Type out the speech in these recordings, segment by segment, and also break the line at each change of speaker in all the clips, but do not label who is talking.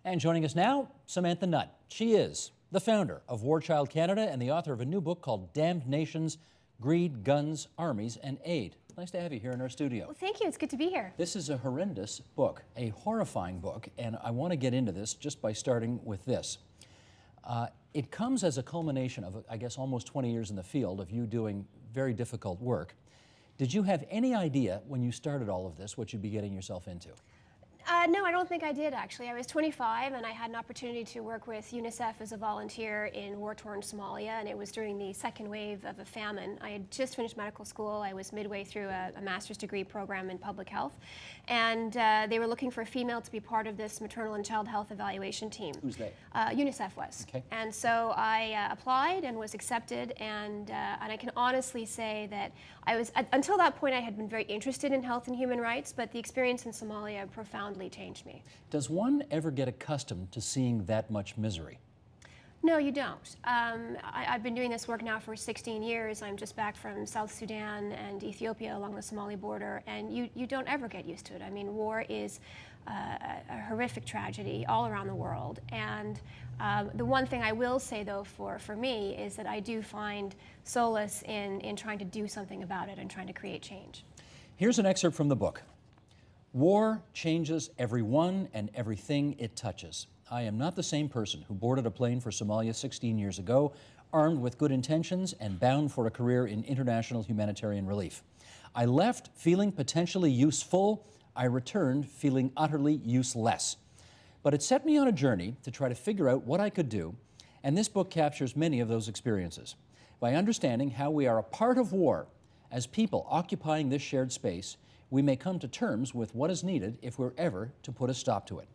And joining us now, Samantha Nutt. She is the founder of War Child Canada and the author of a new book called Damned Nations, Greed, Guns, Armies, and Aid. Nice to have you here in our studio.
Well, thank you. It's good to be here.
This is a horrendous book, a horrifying book, and I want to get into this just by starting with this. It comes as a culmination of, I guess, almost 20 years in the field of you doing very difficult work. Did you have any idea when you started all of this what you'd be getting yourself into?
No, I don't think I did, actually. I was 25, and I had an opportunity to work with UNICEF as a volunteer in war-torn Somalia, and it was during the second wave of a famine. I had just finished medical school. I was midway through a master's degree program in public health, and they were looking for a female to be part of this maternal and child health evaluation team.
Who's they?
UNICEF was.
Okay.
And so I applied and was accepted, and I can honestly say that I was, until that point, I had been very interested in health and human rights, but the experience in Somalia profoundly changed me.
Does one ever get accustomed to seeing that much misery?
No, you don't. I've been doing this work now for 16 years. I'm just back from South Sudan and Ethiopia along the Somali border, and you don't ever get used to it. I mean, war is a horrific tragedy all around the world, and the one thing I will say, though, for me is that I do find solace in trying to do something about it and trying to create change.
Here's an excerpt from the book. War changes everyone and everything it touches. I am not the same person who boarded a plane for Somalia 16 years ago, armed with good intentions and bound for a career in international humanitarian relief. I left feeling potentially useful. I returned feeling utterly useless. But it set me on a journey to try to figure out what I could do, and this book captures many of those experiences. By understanding how we are a part of war, as people occupying this shared space, we may come to terms with what is needed if we're ever to put a stop to it.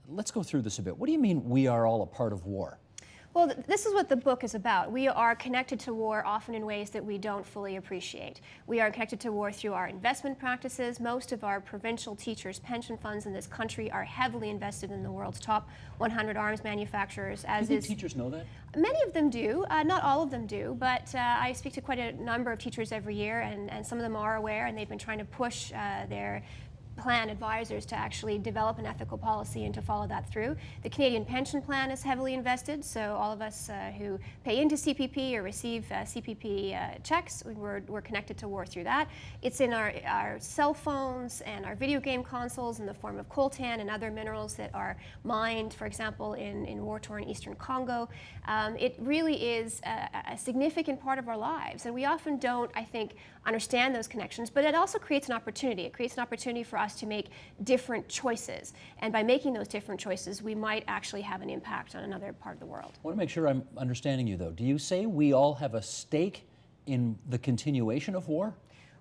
Let's go through this a bit. What do you mean we are all a part of war?
Well, this is what the book is about. We are connected to war often in ways that we don't fully appreciate. We are connected to war through our investment practices. Most of our provincial teachers' pension funds in this country are heavily invested in the world's top 100 arms manufacturers.
Do you think teachers know that?
Many of them do. Not all of them do, but I speak to quite a number of teachers every year, and some of them are aware, and they've been trying to push their plan advisors to actually develop an ethical policy and to follow that through. The Canadian pension plan is heavily invested, so all of us who pay into CPP or receive CPP checks, we're connected to war through that. It's in our cell phones and our video game consoles in the form of coltan and other minerals that are mined, for example, in war-torn Eastern Congo. It really is a significant part of our lives, and we often don't, I think, understand those connections, but it also creates an opportunity. It creates an opportunity for us to make different choices, and by making those different choices, we might actually have an impact on another part of the world.
I want to make sure I'm understanding you, though. Do you say we all have a stake in the continuation of war?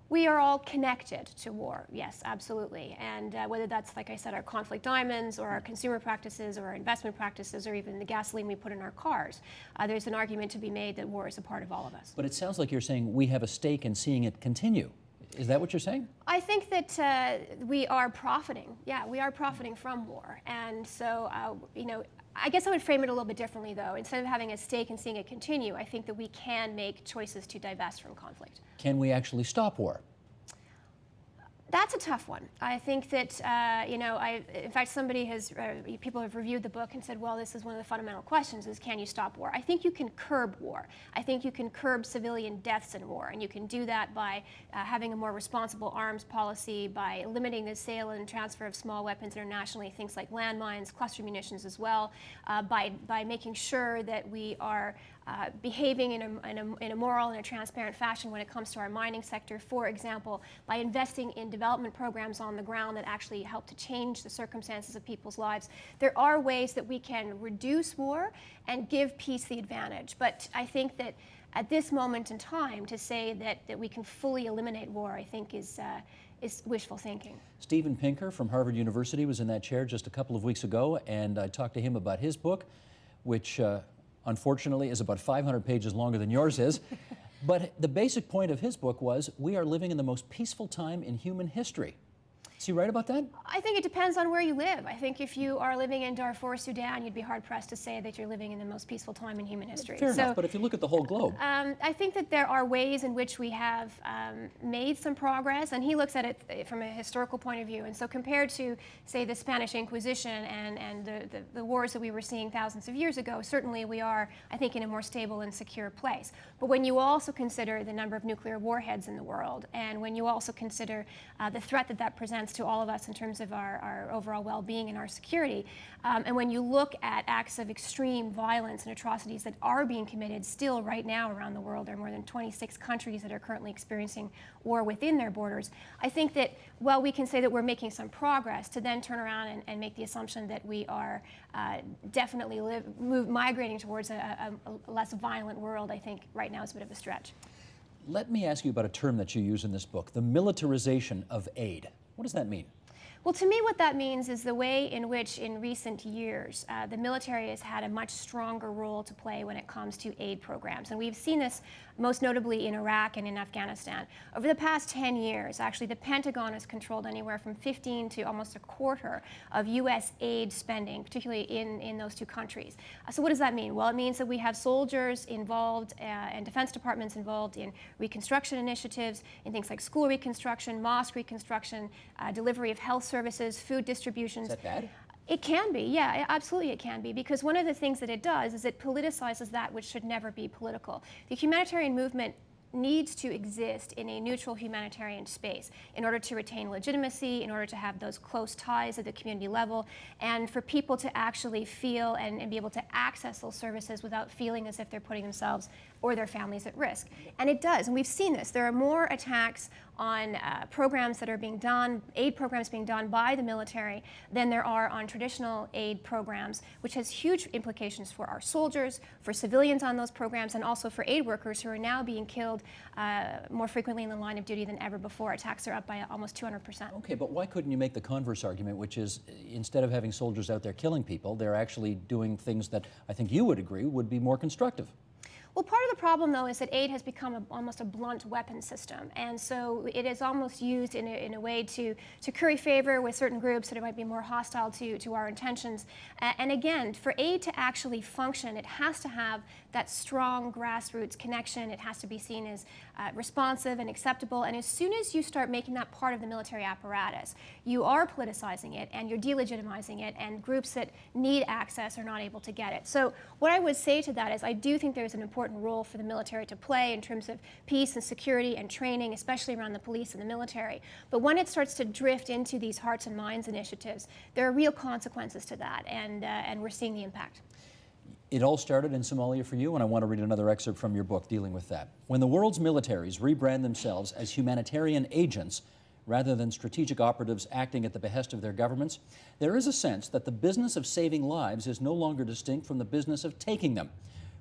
We are all connected to war, yes, absolutely. And whether that's, like I said, our conflict diamonds or our consumer practices or our investment practices or even the gasoline we put in our cars, there's an argument to be made that war is a part of all of us.
But it sounds like you're saying we have a stake in seeing it continue. Is that what you're saying?
I think that we are profiting. Yeah, we are profiting from war. And so, you know, I guess I would frame it a little bit differently, though. Instead of having a stake and seeing it continue, I think that we can make choices to divest from conflict.
Can we actually stop war?
That's a tough one. I think that, you know, in fact, people have reviewed the book and said, well, this is one of the fundamental questions is, can you stop war? I think you can curb war. I think you can curb civilian deaths in war, and you can do that by having a more responsible arms policy, by limiting the sale and transfer of small weapons internationally, things like landmines, cluster munitions as well, by making sure that we are behaving in a moral and a transparent fashion when it comes to our mining sector, for example, by investing in development programs on the ground that actually help to change the circumstances of people's lives. There are ways that we can reduce war and give peace the advantage. But I think that at this moment in time, to say that we can fully eliminate war, I think is wishful thinking.
Steve Paikin from Harvard University was in that chair just a couple of weeks ago, and I talked to him about his book, which unfortunately is about 500 pages longer than yours is. But the basic point of his book was we are living in the most peaceful time in human history. Is he right about that?
I think it depends on where you live. I think if you are living in Darfur, Sudan, you'd be hard-pressed to say that you're living in the most peaceful time in human history.
Fair enough, but if you look at the whole globe.
I think that there are ways in which we have made some progress, and he looks at it from a historical point of view. And so compared to, say, the Spanish Inquisition and the wars that we were seeing thousands of years ago, certainly we are, I think, in a more stable and secure place. But when you also consider the number of nuclear warheads in the world, and when you also consider the threat that that presents to all of us in terms of our overall well-being and our security, and when you look at acts of extreme violence and atrocities that are being committed still right now around the world, there are more than 26 countries that are currently experiencing war within their borders. I think that while we can say that we're making some progress, to then turn around and make the assumption that we are definitely migrating towards a less violent world, I think right now is a bit of a stretch.
Let me ask you about a term that you use in this book, the militarization of aid. What does that mean?
Well, to me, what that means is the way in which, in recent years, the military has had a much stronger role to play when it comes to aid programs. And we've seen this most notably in Iraq and in Afghanistan. Over the past 10 years, actually, the Pentagon has controlled anywhere from 15 to almost a quarter of U.S. aid spending, particularly in those two countries. So what does that mean? Well, it means that we have soldiers involved and defense departments involved in reconstruction initiatives, in things like school reconstruction, mosque reconstruction, delivery of health services, food distributions.
Is that bad?
It can be, yeah, absolutely it can be, because one of the things that it does is it politicizes that which should never be political. The humanitarian movement needs to exist in a neutral humanitarian space in order to retain legitimacy, in order to have those close ties at the community level, and for people to actually feel and be able to access those services without feeling as if they're putting themselves or their families at risk. And it does, and we've seen this. There are more attacks on programs that are being done, aid programs being done by the military, than there are on traditional aid programs, which has huge implications for our soldiers, for civilians on those programs, and also for aid workers who are now being killed more frequently in the line of duty than ever before. Attacks are up by almost 200%.
Okay, but why couldn't you make the converse argument, which is instead of having soldiers out there killing people, they're actually doing things that I think you would agree would be more constructive?
Well, part of the problem, though, is that aid has become almost a blunt weapon system, and so it is almost used in a way to curry favor with certain groups that it might be more hostile to our intentions. And again, for aid to actually function, it has to have that strong grassroots connection. It has to be seen as responsive and acceptable. And as soon as you start making that part of the military apparatus, you are politicizing it and you're delegitimizing it, and groups that need access are not able to get it. So what I would say to that is I do think there's an important role for the military to play in terms of peace and security and training, especially around the police and the military. But when it starts to drift into these hearts and minds initiatives, there are real consequences to that, and we're seeing the impact.
It all started in Somalia for you, and I want to read another excerpt from your book dealing with that. When the world's militaries rebrand themselves as humanitarian agents rather than strategic operatives acting at the behest of their governments, there is a sense that the business of saving lives is no longer distinct from the business of taking them.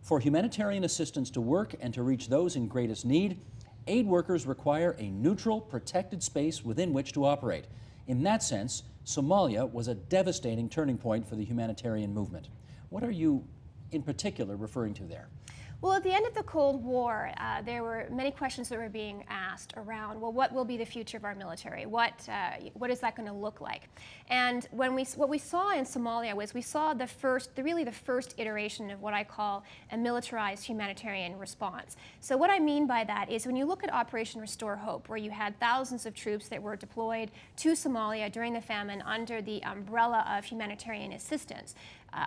For humanitarian assistance to work and to reach those in greatest need, aid workers require a neutral, protected space within which to operate. In that sense, Somalia was a devastating turning point for the humanitarian movement. What are you, in particular, referring to there?
Well, at the end of the Cold War, there were many questions that were being asked around, well, what will be the future of our military? What is that going to look like? And what we saw in Somalia was we saw really the first iteration of what I call a militarized humanitarian response. So what I mean by that is when you look at Operation Restore Hope, where you had thousands of troops that were deployed to Somalia during the famine under the umbrella of humanitarian assistance,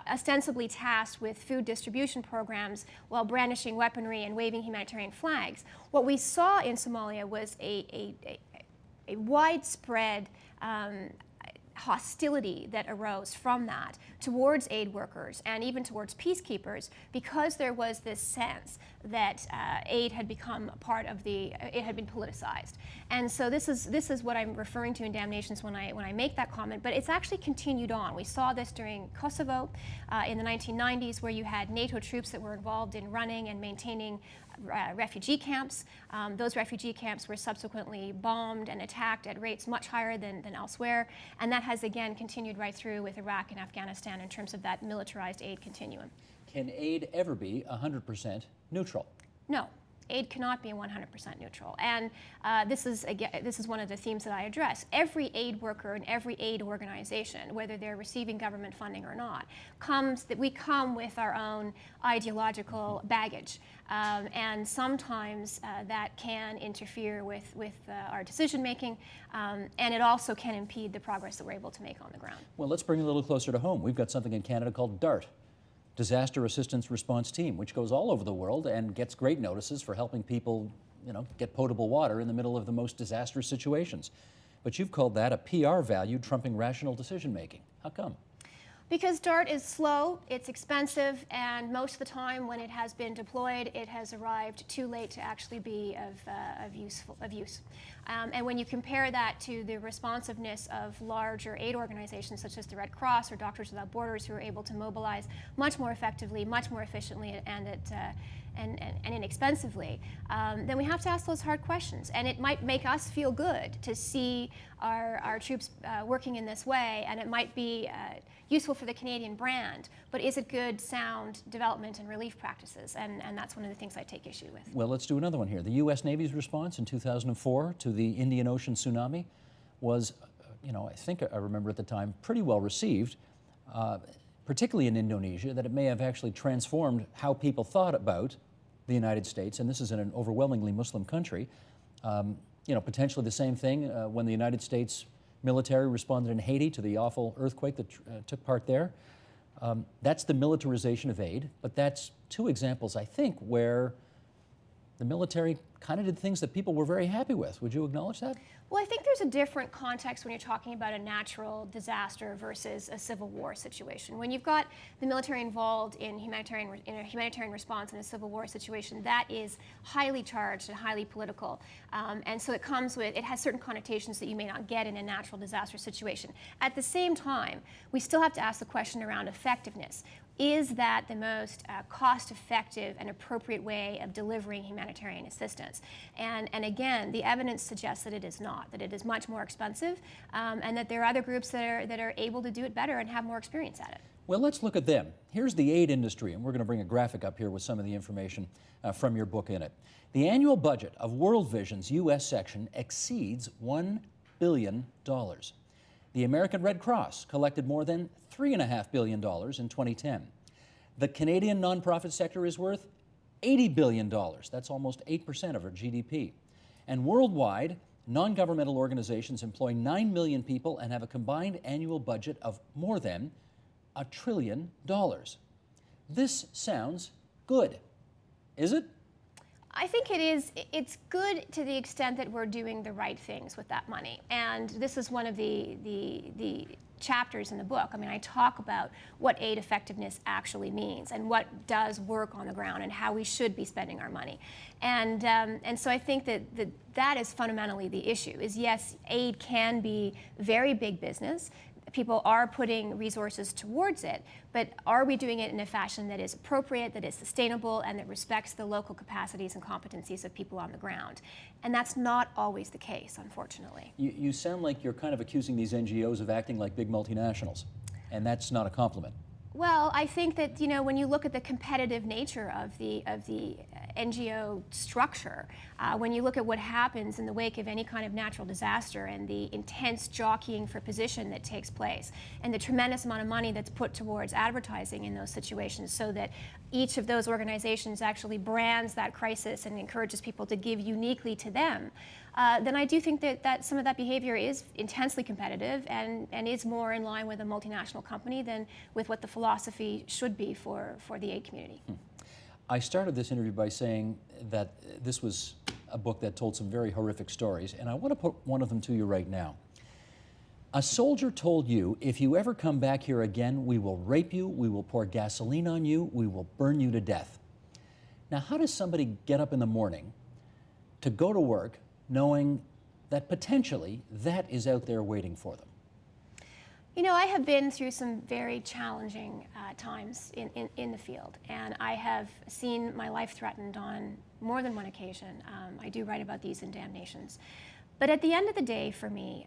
ostensibly tasked with food distribution programs while brandishing weaponry and waving humanitarian flags. What we saw in Somalia was a widespread hostility that arose from that towards aid workers and even towards peacekeepers, because there was this sense that aid had become a part of it had been politicized. And so this is what I'm referring to in Damnations when I make that comment, but it's actually continued on. We saw this during Kosovo in the 1990s, where you had NATO troops that were involved in running and maintaining refugee camps. Those refugee camps were subsequently bombed and attacked at rates much higher than elsewhere, and that has again continued right through with Iraq and Afghanistan in terms of that militarized aid continuum.
Can aid ever be 100% neutral?
No. Aid cannot be 100% neutral, and this is one of the themes that I address. Every aid worker and every aid organization, whether they're receiving government funding or not, we come with our own ideological baggage, and sometimes that can interfere with our decision making, and it also can impede the progress that we're able to make on the ground.
Well, let's bring it a little closer to home. We've got something in Canada called DART, Disaster Assistance Response Team, which goes all over the world and gets great notices for helping people, get potable water in the middle of the most disastrous situations. But you've called that a PR value trumping rational decision making. How come?
Because DART is slow, it's expensive, and most of the time when it has been deployed, it has arrived too late to actually be of use. And when you compare that to the responsiveness of larger aid organizations such as the Red Cross or Doctors Without Borders, who are able to mobilize much more effectively, much more efficiently, and inexpensively, then we have to ask those hard questions. And it might make us feel good to see our troops working in this way, and it might be useful for the Canadian brand, but is it good, sound development and relief practices? And that's one of the things I take issue with.
Well, let's do another one here. The U.S. Navy's response in 2004 to the Indian Ocean tsunami was, I think I remember at the time, pretty well received, particularly in Indonesia, that it may have actually transformed how people thought about the United States, and this is in an overwhelmingly Muslim country. Potentially the same thing when the United States military responded in Haiti to the awful earthquake that took part there. That's the militarization of aid, but that's two examples, I think, where the military kind of did things that people were very happy with. Would you acknowledge that?
Well, I think there's a different context when you're talking about a natural disaster versus a civil war situation. When you've got the military involved in a humanitarian response in a civil war situation, that is highly charged and highly political. And so it has certain connotations that you may not get in a natural disaster situation. At the same time, we still have to ask the question around effectiveness. Is that the most cost-effective and appropriate way of delivering humanitarian assistance? And again, the evidence suggests that it is not, that it is much more expensive, and that there are other groups that are able to do it better and have more experience at it.
Well, let's look at them. Here's the aid industry, and we're going to bring a graphic up here with some of the information from your book in it. The annual budget of World Vision's U.S. section exceeds $1 billion. The American Red Cross collected more than $3.5 billion in 2010. The Canadian nonprofit sector is worth $80 billion. That's almost 8% of our GDP. And worldwide, non-governmental organizations employ 9 million people and have a combined annual budget of more than $1 trillion. This sounds good, is it?
I think it is. It's good to the extent that we're doing the right things with that money. And this is one of the chapters in the book. I mean, I talk about what aid effectiveness actually means and what does work on the ground and how we should be spending our money. And so I think that is fundamentally the issue, is yes, aid can be very big business. People are putting resources towards it, but are we doing it in a fashion that is appropriate, that is sustainable, and that respects the local capacities and competencies of people on the ground? And that's not always the case, unfortunately.
You sound like you're kind of accusing these NGOs of acting like big multinationals, and that's not a compliment.
Well, I think that, when you look at the competitive nature of the NGO structure, when you look at what happens in the wake of any kind of natural disaster and the intense jockeying for position that takes place and the tremendous amount of money that's put towards advertising in those situations so that each of those organizations actually brands that crisis and encourages people to give uniquely to them, then I do think that some of that behavior is intensely competitive and is more in line with a multinational company than with what the philosophy should be for the aid community.
I started this interview by saying that this was a book that told some very horrific stories, and I want to put one of them to you right now. A soldier told you, if you ever come back here again, we will rape you, we will pour gasoline on you, we will burn you to death. Now, how does somebody get up in the morning to go to work knowing that potentially that is out there waiting for them?
I have been through some very challenging times in the field, and I have seen my life threatened on more than one occasion. I do write about these in Damnations. But at the end of the day, for me,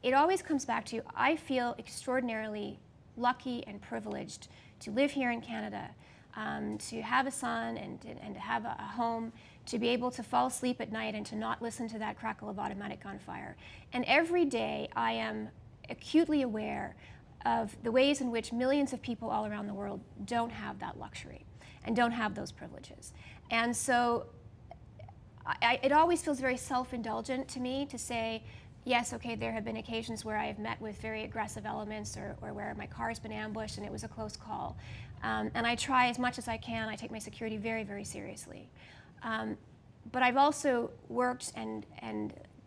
it always comes back to, I feel extraordinarily lucky and privileged to live here in Canada, to have a son and to have a home to be able to fall asleep at night and to not listen to that crackle of automatic gunfire. And every day I am acutely aware of the ways in which millions of people all around the world don't have that luxury and don't have those privileges. And so it always feels very self-indulgent to me to say, yes, okay, there have been occasions where I have met with very aggressive elements or where my car has been ambushed and it was a close call. And I try as much as I can. I take my security very, very seriously. But I've also worked and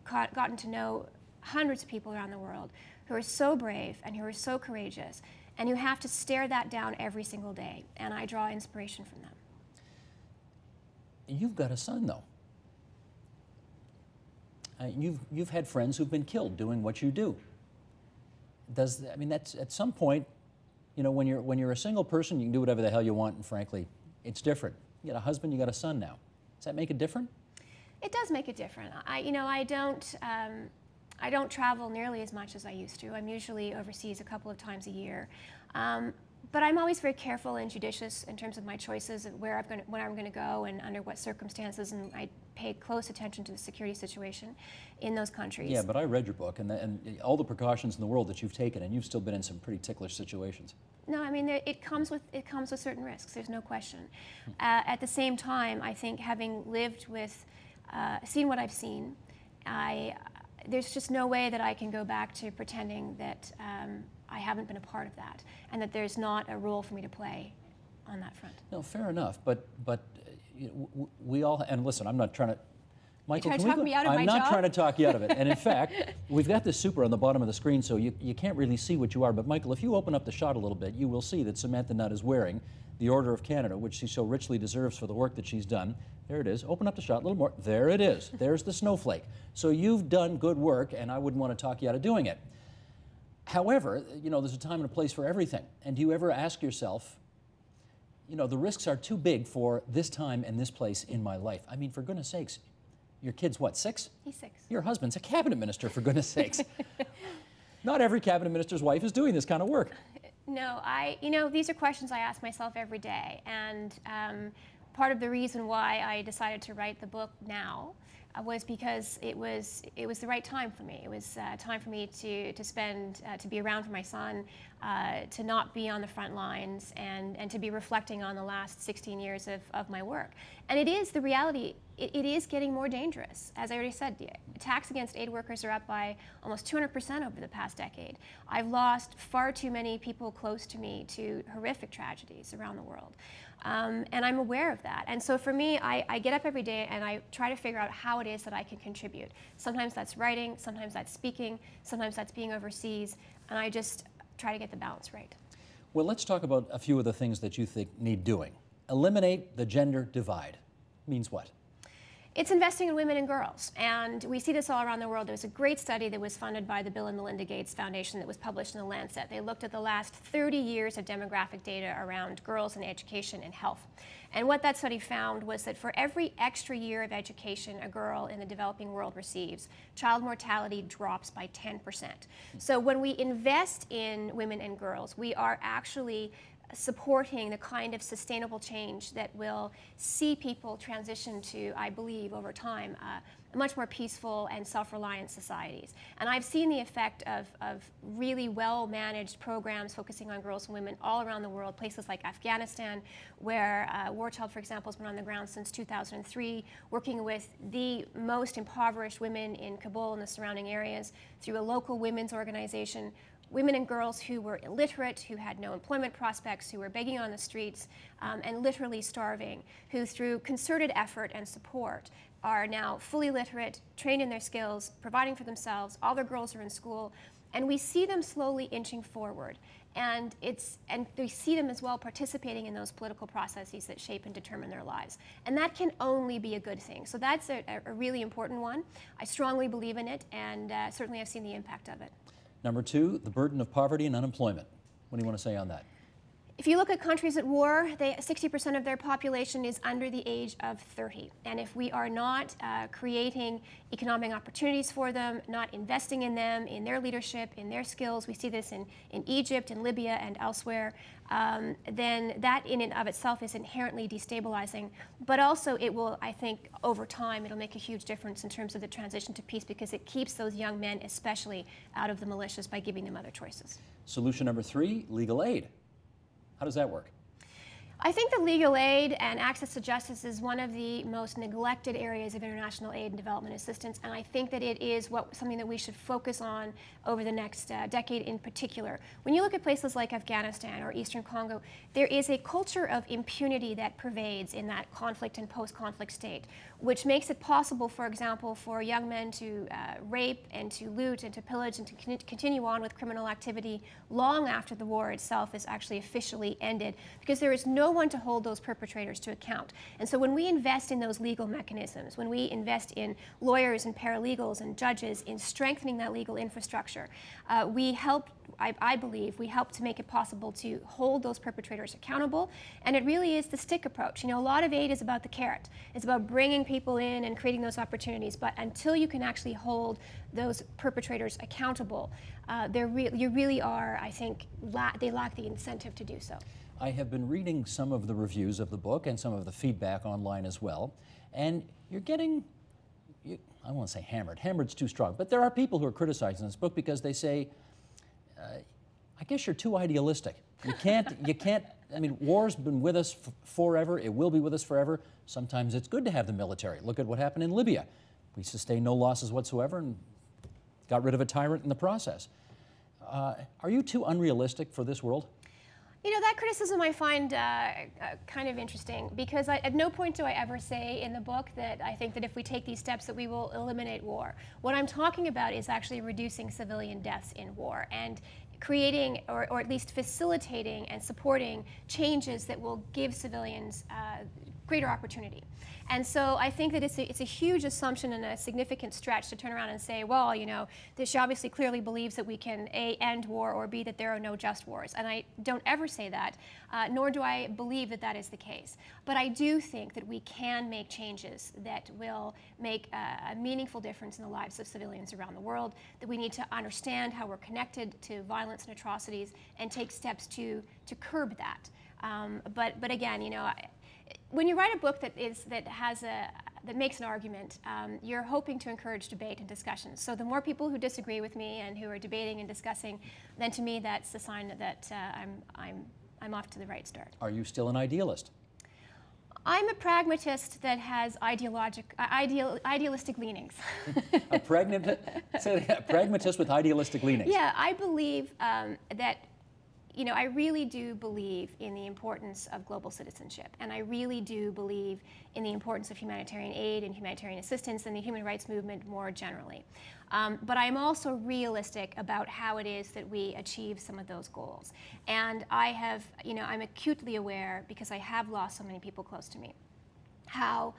gotten to know hundreds of people around the world who are so brave and who are so courageous and who have to stare that down every single day. And I draw inspiration from them.
You've got a son, though. You've had friends who've been killed doing what you do. I mean, that's at some point, you know, when you're a single person, you can do whatever the hell you want, and frankly, it's different. You got a husband, you got a son now. Does that make it different? It
does make it different. I don't travel nearly as much as I used to. I'm usually overseas a couple of times a year. But I'm always very careful and judicious in terms of my choices of where I'm going to go and under what circumstances, and I pay close attention to the security situation in those countries.
Yeah, but I read your book and all the precautions in the world that you've taken, and you've still been in some pretty ticklish situations.
No, I mean, it comes with certain risks. There's no question. At the same time, I think having lived with, seen what I've seen, there's just no way that I can go back to pretending that I haven't been a part of that, and that there's not a role for me to play on that front.
No, fair enough, but you know, we all, and listen, I'm not trying to, Michael,
can you talk me out of my
I'm not
job?
trying to talk you out of it. And in fact, we've got this super on the bottom of the screen, so you can't really see what you are. But Michael, if you open up the shot a little bit, you will see that Samantha Nutt is wearing the Order of Canada, which she so richly deserves for the work that she's done. There it is. Open up the shot a little more. There it is. There's the snowflake. So you've done good work, and I wouldn't want to talk you out of doing it. However, you know, there's a time and a place for everything. And do you ever ask yourself, you know, the risks are too big for this time and this place in my life? I mean, for goodness sakes, your kid's what, 6?
He's 6.
Your husband's a cabinet minister, for goodness sakes. Not every cabinet minister's wife is doing this kind of work.
No, you know, these are questions I ask myself every day. And part of the reason why I decided to write the book now was because it was the right time for me. It was time for me to spend, to be around for my son, to not be on the front lines, and to be reflecting on the last 16 years of my work. And it is the reality. It is getting more dangerous. As I already said, attacks against aid workers are up by almost 200% over the past decade. I've lost far too many people close to me to horrific tragedies around the world. And I'm aware of that. And so for me, I get up every day and I try to figure out how it is that I can contribute. Sometimes that's writing, sometimes that's speaking, sometimes that's being overseas, and I just try to get the balance right.
Well, let's talk about a few of the things that you think need doing. Eliminate the gender divide. Means what?
It's investing in women and girls, and we see this all around the world. There was a great study that was funded by the Bill and Melinda Gates Foundation that was published in The Lancet. They looked at the last 30 years of demographic data around girls and education and health. And what that study found was that for every extra year of education a girl in the developing world receives, child mortality drops by 10%. So when we invest in women and girls, we are actually supporting the kind of sustainable change that will see people transition to, I believe, over time, much more peaceful and self-reliant societies. And I've seen the effect of really well-managed programs focusing on girls and women all around the world, places like Afghanistan, where War Child, for example, has been on the ground since 2003, working with the most impoverished women in Kabul and the surrounding areas through a local women's organization. Women and girls who were illiterate, who had no employment prospects, who were begging on the streets and literally starving, who through concerted effort and support are now fully literate, trained in their skills, providing for themselves. All their girls are in school, and we see them slowly inching forward. And we see them as well participating in those political processes that shape and determine their lives. And that can only be a good thing. So that's a really important one. I strongly believe in it, and certainly I've seen the impact of it.
Number 2, the burden of poverty and unemployment. What do you want to say on that?
If you look at countries at war, 60% of their population is under the age of 30. And if we are not creating economic opportunities for them, not investing in them, in their leadership, in their skills, we see this in Egypt, in Libya, and elsewhere, then that in and of itself is inherently destabilizing. But also it will, I think, over time, it'll make a huge difference in terms of the transition to peace, because it keeps those young men especially out of the militias by giving them other choices.
Solution number 3, legal aid. How does that work?
I think that legal aid and access to justice is one of the most neglected areas of international aid and development assistance, and I think that it is something that we should focus on over the next decade in particular. When you look at places like Afghanistan or Eastern Congo, there is a culture of impunity that pervades in that conflict and post-conflict state, which makes it possible, for example, for young men to rape and to loot and to pillage and to continue on with criminal activity long after the war itself is actually officially ended, because there is no one to hold those perpetrators to account. And so when we invest in those legal mechanisms, when we invest in lawyers and paralegals and judges in strengthening that legal infrastructure, we help, I believe, we help to make it possible to hold those perpetrators accountable. And it really is the stick approach. You know, a lot of aid is about the carrot. It's about bringing people in and creating those opportunities. But until you can actually hold those perpetrators accountable, you really are, I think, they lack the incentive to do so.
I have been reading some of the reviews of the book and some of the feedback online as well, and you're getting, I won't say hammered, hammered's too strong, but there are people who are criticizing this book because they say, I guess you're too idealistic. You can't, I mean, war's been with us forever, it will be with us forever. Sometimes it's good to have the military. Look at what happened in Libya. We sustained no losses whatsoever and got rid of a tyrant in the process. Are you too unrealistic for this world?
You know, that criticism I find kind of interesting, because at no point do I ever say in the book that I think that if we take these steps that we will eliminate war. What I'm talking about is actually reducing civilian deaths in war and creating or at least facilitating and supporting changes that will give civilians greater opportunity. And so I think that it's a huge assumption and a significant stretch to turn around and say, well, you know, she obviously clearly believes that we can A, end war, or B, that there are no just wars. And I don't ever say that, nor do I believe that that is the case. But I do think that we can make changes that will make a meaningful difference in the lives of civilians around the world, that we need to understand how we're connected to violence and atrocities and take steps to curb that. But again, you know, when you write a book that makes an argument, you're hoping to encourage debate and discussion. So the more people who disagree with me and who are debating and discussing, then to me that's a sign that I'm off to the right start.
Are you still an idealist?
I'm a pragmatist that has idealistic leanings.
A pragmatist with idealistic leanings.
Yeah, I believe that, you know, I really do believe in the importance of global citizenship, and I really do believe in the importance of humanitarian aid and humanitarian assistance and the human rights movement more generally. But I'm also realistic about how it is that we achieve some of those goals. And I'm acutely aware, because I have lost so many people close to me, how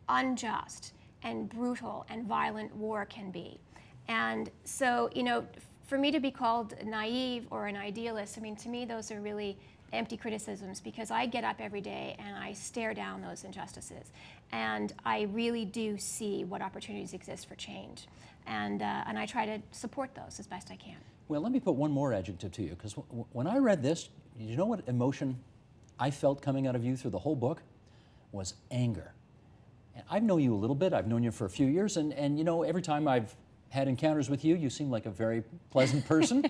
unjust and brutal and violent war can be. And so, you know, for me to be called naive or an idealist, I mean, to me, those are really empty criticisms, because I get up every day and I stare down those injustices. And I really do see what opportunities exist for change. And I try to support those as best I can.
Well, let me put one more adjective to you, because when I read this, you know what emotion I felt coming out of you through the whole book? Was anger. And I know you a little bit. I've known you for a few years, and you know, every time I've had encounters with you, you seem like a very pleasant person.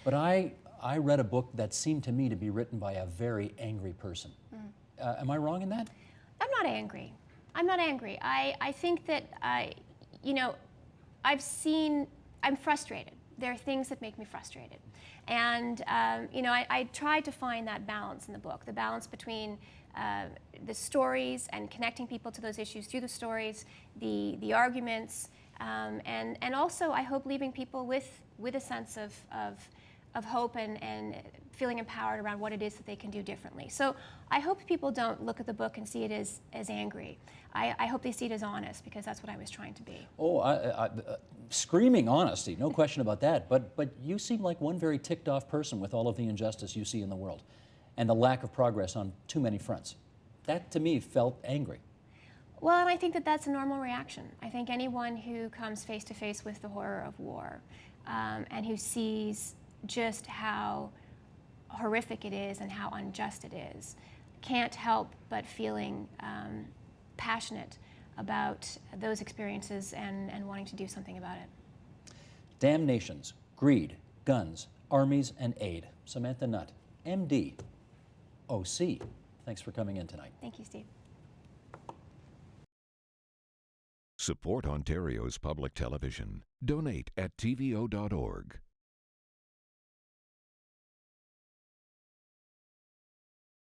But I read a book that seemed to me to be written by a very angry person. Am I wrong in that?
I'm not angry. I'm not angry. I think that, you know, I'm frustrated. There are things that make me frustrated. And, you know, I tried to find that balance in the book, the balance between the stories and connecting people to those issues through the stories, the arguments, and also, I hope, leaving people with a sense of hope and feeling empowered around what it is that they can do differently. So I hope people don't look at the book and see it as angry. I hope they see it as honest, because that's what I was trying to be.
Oh, screaming honesty, no question about that. But you seem like one very ticked off person with all of the injustice you see in the world. and the lack of progress on too many fronts. That, to me, felt angry.
Well, and I think that that's a normal reaction. I think anyone who comes face to face with the horror of war and who sees just how horrific it is and how unjust it is can't help but feeling passionate about those experiences and wanting to do something about it.
Damn nations, greed, guns, armies, and aid. Samantha Nutt, MD, OC. Thanks for coming in tonight.
Thank you, Steve.
Support Ontario's public television. Donate at tvo.org.